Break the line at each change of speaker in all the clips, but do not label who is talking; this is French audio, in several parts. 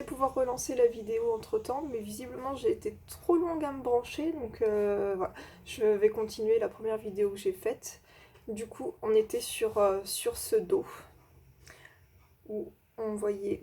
Pouvoir relancer la vidéo entre temps, mais visiblement j'ai été trop longue à me brancher, donc voilà, je vais continuer la première vidéo que j'ai faite. Du coup, on était sur ce dos où on voyait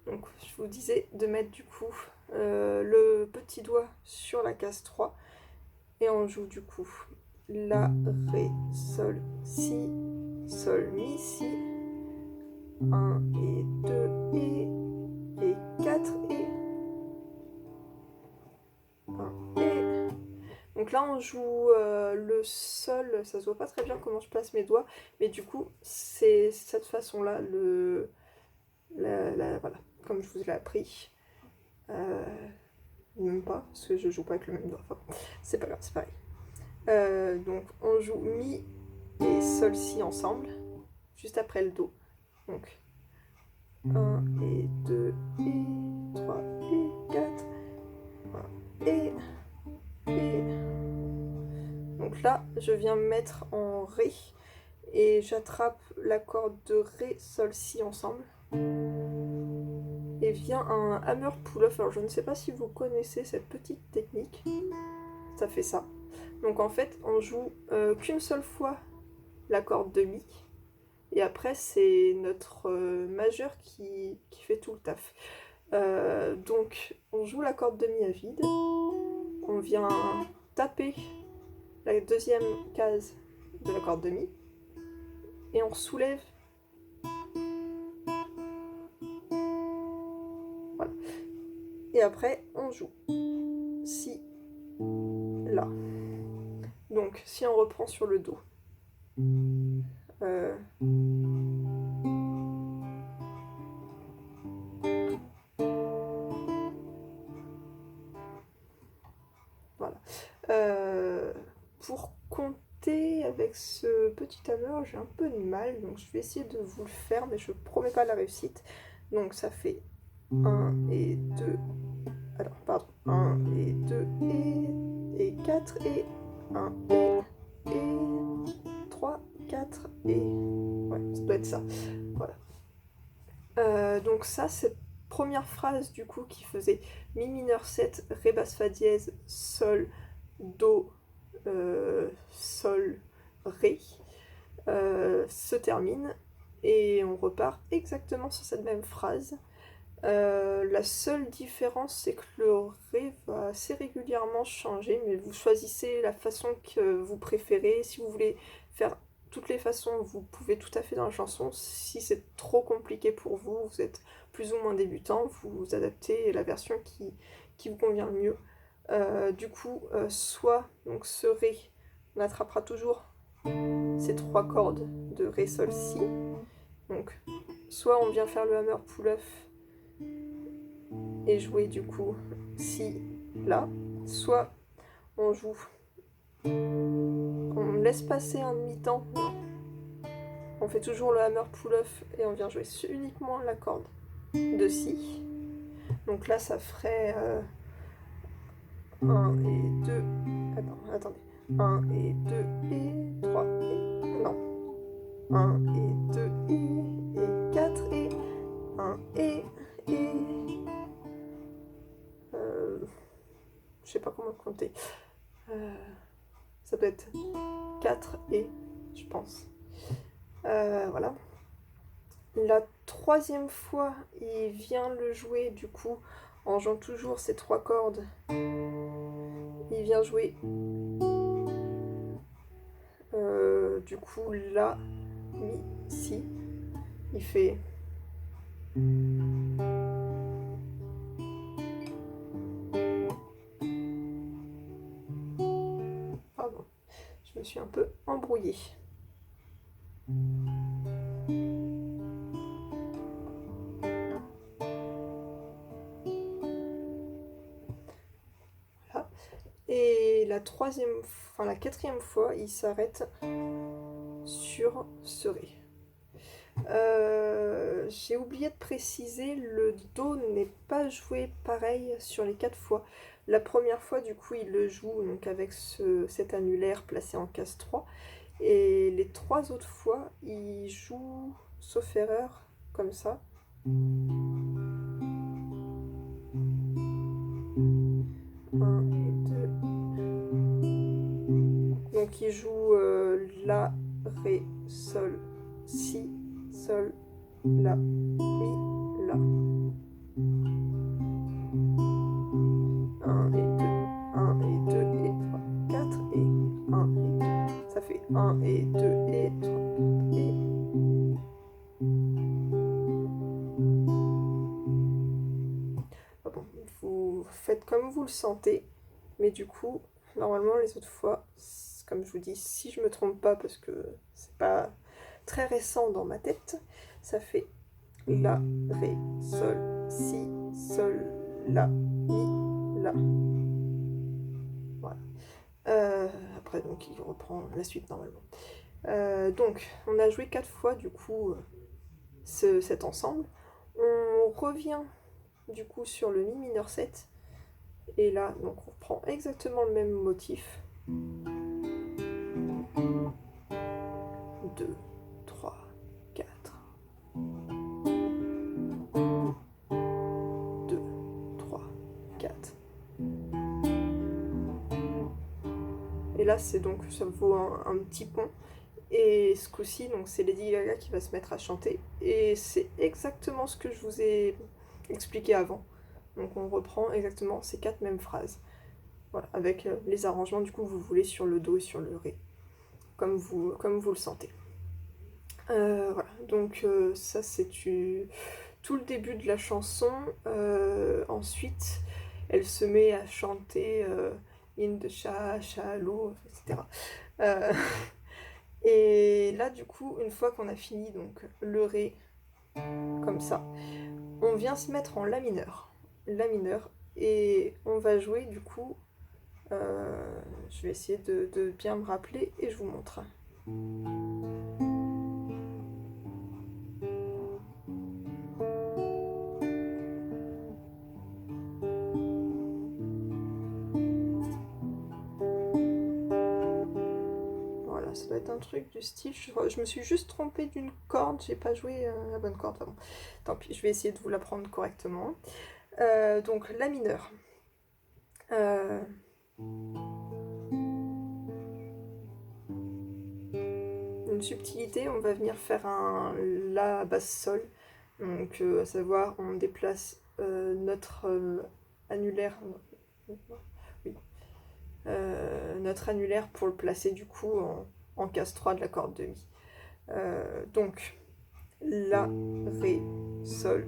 donc je vous disais de mettre du coup le petit doigt sur la case 3 et on joue du coup la, ré, sol, si, sol, mi, si, 1 et 2 et 4 et 1 et... Donc là on joue le sol, ça se voit pas très bien comment je place mes doigts, mais du coup c'est cette façon là, voilà, comme je vous l'ai appris. Même pas, parce que je joue pas avec le même doigt, enfin, c'est pas grave, c'est pareil. Donc on joue mi et sol si ensemble, juste après le do. Donc 1 et 2 et 3 et 4 et donc là je viens me mettre en ré et j'attrape la corde de ré sol si ensemble et vient un hammer pull-off. Alors je ne sais pas si vous connaissez cette petite technique, ça fait ça. Donc en fait on joue qu'une seule fois la corde de mi et après c'est notre majeur qui fait tout le taf. Donc on joue la corde de mi à vide, on vient taper la deuxième case de la corde de mi et on soulève. Voilà. Et après on joue si, la. Donc si on reprend sur le do. Voilà. Pour compter avec ce petit hammer, j'ai un peu de mal, donc je vais essayer de vous le faire, mais je promets pas la réussite. Donc ça fait 1 et 2, alors pardon, 1 et 2 et 4 et 1 et 3, 4 et... ouais, ça doit être ça. Voilà. Donc ça, cette première phrase du coup qui faisait mi mineur 7, ré basse fa dièse, sol, do, sol, ré, se termine et on repart exactement sur cette même phrase. La seule différence c'est que le ré va assez régulièrement changer, mais vous choisissez la façon que vous préférez. Si vous voulez faire toutes les façons, vous pouvez tout à fait dans la chanson. Si c'est trop compliqué pour vous, vous êtes plus ou moins débutant, vous adaptez la version qui vous convient le mieux. Du coup, soit donc ce ré, on attrapera toujours ces trois cordes de ré, sol, si. Donc, soit on vient faire le hammer pull-off et jouer du coup si, la, soit on joue, on laisse passer un demi-temps, on fait toujours le hammer pull-off et on vient jouer uniquement la corde de si. Donc là ça ferait 1 et 2, attendez, 1 et 2 et 3 et... non, 1 et 2 et 4 et 1 et... je sais pas comment compter. Ça doit être 4 et, je pense. Voilà. La troisième fois, il vient le jouer du coup en jouant toujours ces trois cordes. Il vient jouer du coup la, mi, si. Il fait pardon, je me suis un peu embrouillée. Voilà. Et la quatrième fois, il s'arrête sur ce ré. J'ai oublié de préciser, le do n'est pas joué pareil sur les 4 fois. La première fois, du coup, il le joue donc avec cet annulaire placé en case 3. Et les 3 autres fois, il joue, sauf erreur, comme ça. Un et deux. Donc il joue La, Ré, Sol, Si, Sol, La, Mi, La. 1 et 2, 1 et 2 et 3, 4 et 1 et 2. Ça fait 1 et 2 et 3 et... Ah bon, vous faites comme vous le sentez, mais du coup, normalement les autres fois, comme je vous dis, si je me trompe pas, parce que c'est pas très récent dans ma tête, ça fait La, Ré, Sol, Si, Sol, La, Mi, La. Voilà. Après, donc, il reprend la suite normalement. Donc, on a joué 4 fois du coup cet ensemble. On revient du coup sur le Mi mineur 7. Et là, donc, on reprend exactement le même motif. 2, 3, 4. 2, 3, 4. Et là, c'est donc, ça vaut un petit pont. Et ce coup-ci, donc c'est Lady Gaga qui va se mettre à chanter. Et c'est exactement ce que je vous ai expliqué avant. Donc on reprend exactement ces 4 mêmes phrases. Voilà, avec les arrangements du coup que vous voulez sur le Do et sur le Ré. Comme vous le sentez. Voilà, donc ça c'est tout le début de la chanson. Ensuite, elle se met à chanter In the Shallow, etc. Et là, du coup, une fois qu'on a fini donc le Ré, comme ça, on vient se mettre en La mineur. La mineur, et on va jouer du coup, je vais essayer de bien me rappeler et je vous montre. Voilà, ça doit être un truc du style, je me suis juste trompée d'une corde, j'ai pas joué la bonne corde, enfin bon, tant pis, je vais essayer de vous l'apprendre correctement. Donc La mineur. Une subtilité, on va venir faire un La basse Sol, donc à savoir on déplace notre annulaire, oui, notre annulaire pour le placer du coup en case 3 de la corde de Mi. Donc La, Ré, Sol,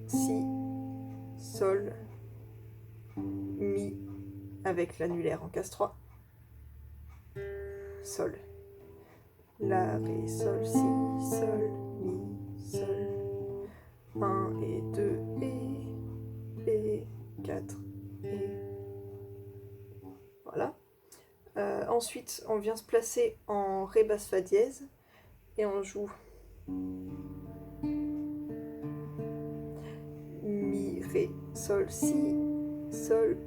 Si, Sol, Mi avec l'annulaire en case 3, Sol. La, Ré, Sol, Si, Sol, Mi, Sol. 1 et 2 et 4 et... Voilà. Ensuite, on vient se placer en Ré basse Fa dièse et on joue Mi, Ré, Sol, Si, Sol,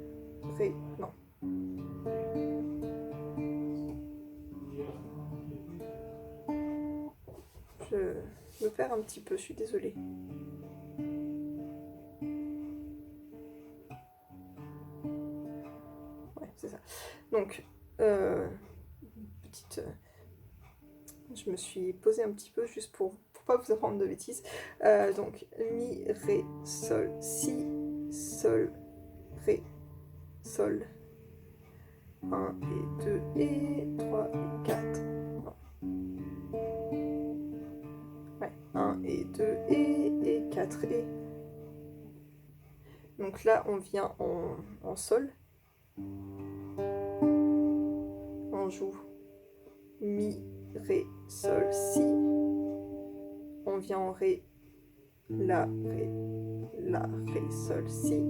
Ré, non. Je me perds un petit peu, je suis désolée. Ouais, c'est ça. Donc, petite... je me suis posée un petit peu juste pour pas vous apprendre de bêtises. Donc, Mi, Ré, Sol, Si, Sol, Ré, Sol. 1 et 2 et 3 et 4. Non. Ouais, 1 et 2 et 4 et... Donc là, on vient en Sol. On joue Mi, Ré, Sol, Si. On vient en Ré, La, Ré, Sol, Si.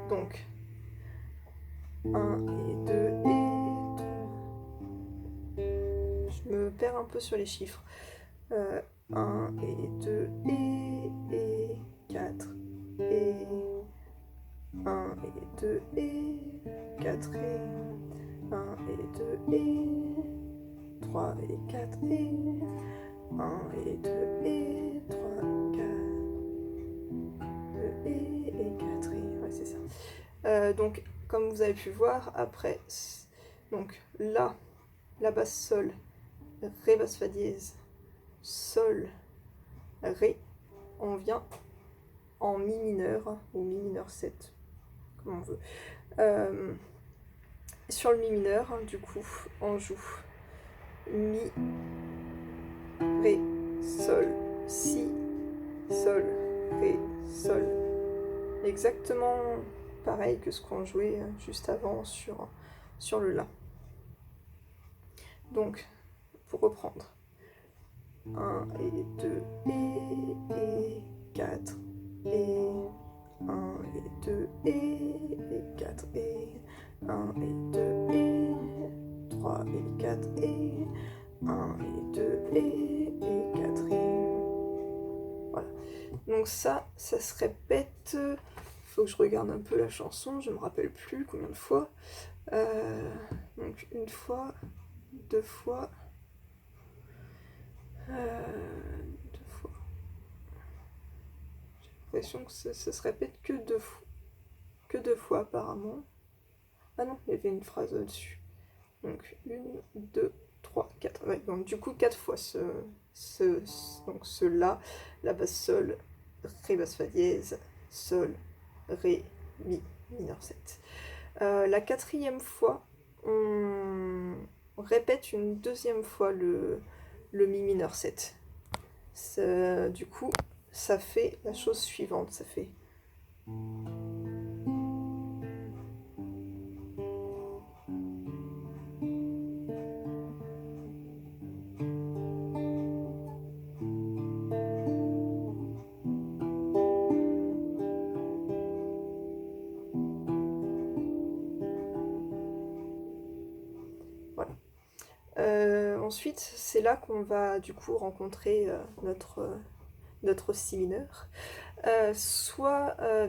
Donc, 1 et 2 et 3. Je me perds un peu sur les chiffres. 1 et 2 et 4 et 1 et 2 et 4 et 1 et 2 et 3 et 4 et 1 et 2 et 3, 4, 2 et 4 et... Ouais, c'est ça. Donc, comme vous avez pu voir, après, donc là, la basse sol, ré basse fa dièse, sol, ré, on vient en mi mineur, ou mi mineur 7, comme on veut. Sur le mi mineur, du coup, on joue mi, ré, sol, si, sol, ré, sol. Exactement pareil que ce qu'on jouait juste avant sur le la. Donc, pour reprendre, 1 et 2 et 4 et 1 et 2 et 4 et 1 et 2 et 3 et 4 et 1 et 2 et 4 et... Voilà. Donc ça se répète. Faut que je regarde un peu la chanson, je me rappelle plus combien de fois. Donc une fois, deux fois, deux fois. J'ai l'impression que ça se répète que deux fois apparemment. Ah non, il y avait une phrase au-dessus. Donc 1, 2, 3, 4. Ouais, donc du coup 4 fois donc ce la, la basse sol, ré basse fa dièse, sol, ré, mi, mineur 7. La quatrième fois, on répète une deuxième fois le mi mineur 7. Du coup, ça fait la chose suivante, ça fait... Voilà. Ensuite, c'est là qu'on va du coup rencontrer notre si mineur.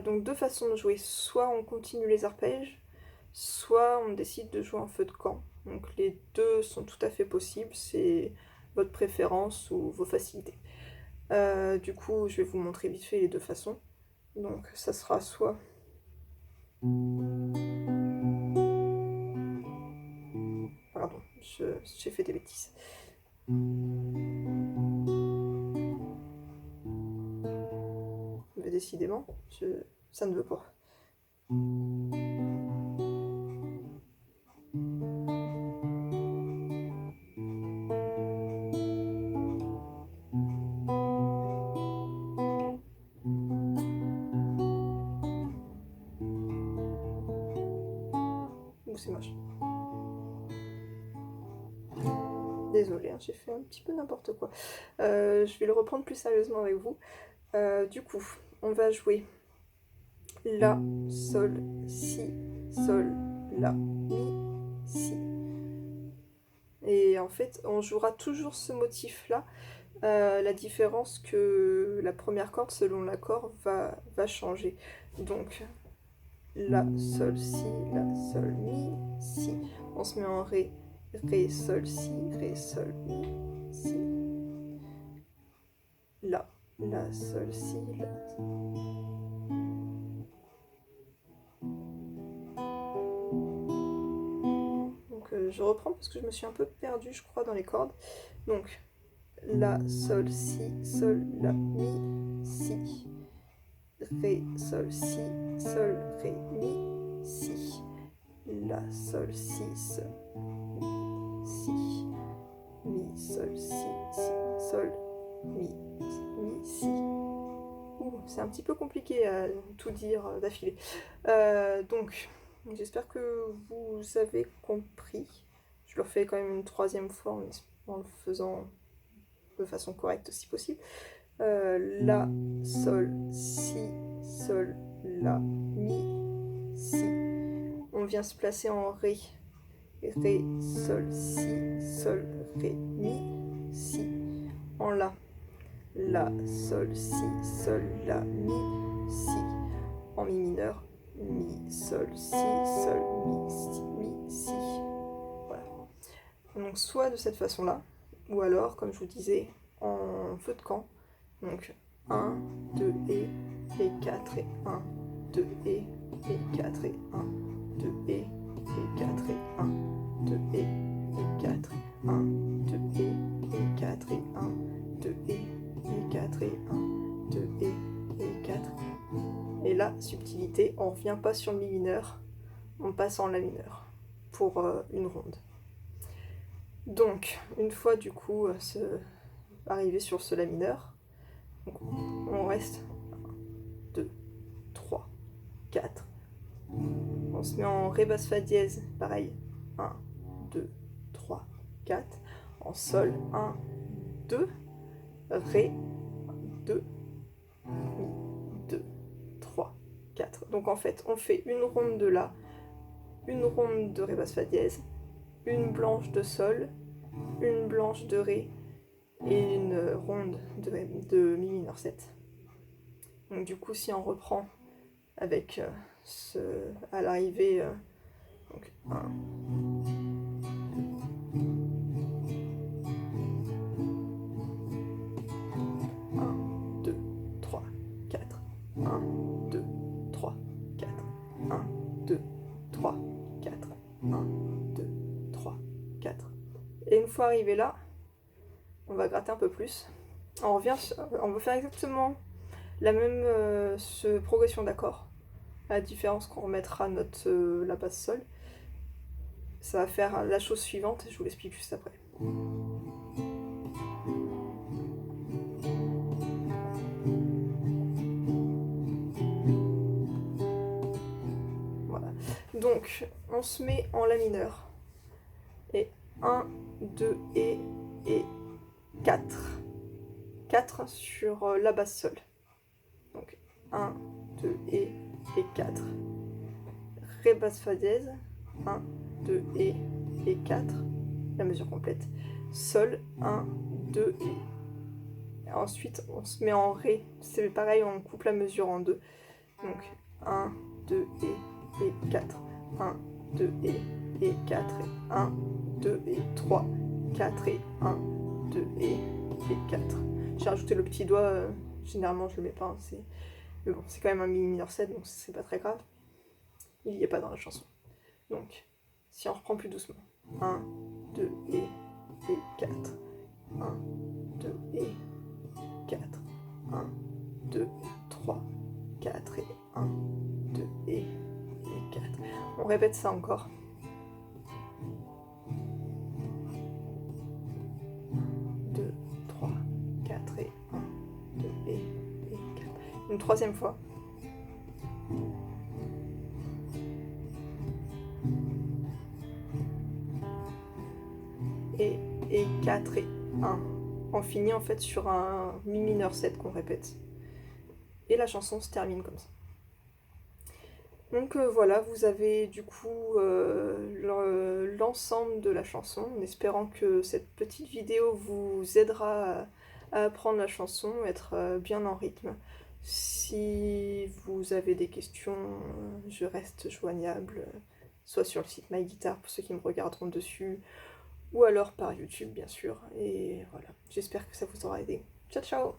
Donc deux façons de jouer, soit on continue les arpèges, soit on décide de jouer en feu de camp. Donc les deux sont tout à fait possibles, c'est votre préférence ou vos facilités. Du coup, je vais vous montrer vite fait les deux façons. Donc ça sera soit... Pardon, j'ai fait des bêtises. Mais décidément, ça ne veut pas. C'est moche. Désolée, hein, j'ai fait un petit peu n'importe quoi. Je vais le reprendre plus sérieusement avec vous. Du coup, on va jouer la, sol, si, sol, la, mi, si. Et en fait, on jouera toujours ce motif-là. La différence que la première corde, selon l'accord, va changer. Donc, la, sol, si, la, sol, mi, si. On se met en ré, ré, sol, si, ré, sol, mi, si. La, sol, si, la. Donc je reprends parce que je me suis un peu perdue, je crois, dans les cordes. Donc, la, sol, si, sol, la, mi, si. Ré, sol, si, sol, ré, mi, si. La, sol, si, sol, si. Mi, sol, si, sol, mi, si. C'est un petit peu compliqué à tout dire d'affilée. Donc, j'espère que vous avez compris. Je le refais quand même une troisième fois en le faisant de façon correcte si possible. La, sol, si, sol, la, mi, si. On vient se placer en ré. Ré, sol, si, sol, ré, mi, si. En la. La, sol, si, sol, la, mi, si. En mi mineur. Mi, sol, si, sol, mi, si, mi, si. Donc soit de cette façon-là, ou alors, comme je vous disais, en feu de camp. Donc 1, 2 et 4 et 1, 2 et 4 et 1, 2 et 4 et 1, 2 et 4 et 1, 2 et 4 et 1, 2 et 4 et 1, 2 et 4. Et là, subtilité, on revient pas sur le mi mineur, on passe en la mineur pour une ronde. Donc, une fois du coup arrivé sur ce la mineur, donc, on reste 1, 2, 3, 4. On se met en ré basse fa dièse, pareil. 1, 2, 3, 4. En sol, 1, 2, ré, 2, mi, 2, 3, 4. Donc en fait, on fait une ronde de la, une ronde de ré basse fa dièse, une blanche de sol, une blanche de ré et une ronde de mi mineur 7. Donc du coup, si on reprend avec à l'arrivée, donc 1, 2, 3, 4, 1, 2, 3, 4, 1, 2, 3, 4, 1, 2, 3, 4. Et une fois arrivé là, on va gratter un peu plus. On va faire exactement la même progression d'accords. À la différence qu'on remettra la basse sol. Ça va faire la chose suivante, je vous l'explique juste après. Voilà. Donc, on se met en la mineur. Et 1, 2 et 4. 4 sur la basse sol. Donc 1, 2 et 4. Ré basse fa dièse. 1, 2 et 4. La mesure complète. Sol, 1, 2 et. Ensuite, on se met en ré. C'est pareil, on coupe la mesure en deux. Donc 1, 2 et 4. 1, 2 et 4. Et 1, 2 et 3, 4 et 1, 2 et 4. J'ai rajouté le petit doigt, généralement je le mets pas, mais bon, c'est quand même un mi mineur 7, donc c'est pas très grave. Il n'y est pas dans la chanson. Donc, si on reprend plus doucement. 1, 2 et 4. 1, 2 et 4. 1, 2, 3, 4 et 1, 2 et 4. On répète ça encore. 2, 3, 4 et 1, 2 et 4. Une troisième fois. Et 4 et 1. On finit en fait sur un mi mineur 7 qu'on répète. Et la chanson se termine comme ça. Donc voilà, vous avez du coup l'ensemble de la chanson, en espérant que cette petite vidéo vous aidera à apprendre la chanson, être bien en rythme. Si vous avez des questions, je reste joignable, soit sur le site MyGuitar pour ceux qui me regarderont dessus, ou alors par YouTube bien sûr. Et voilà, j'espère que ça vous aura aidé. Ciao ciao!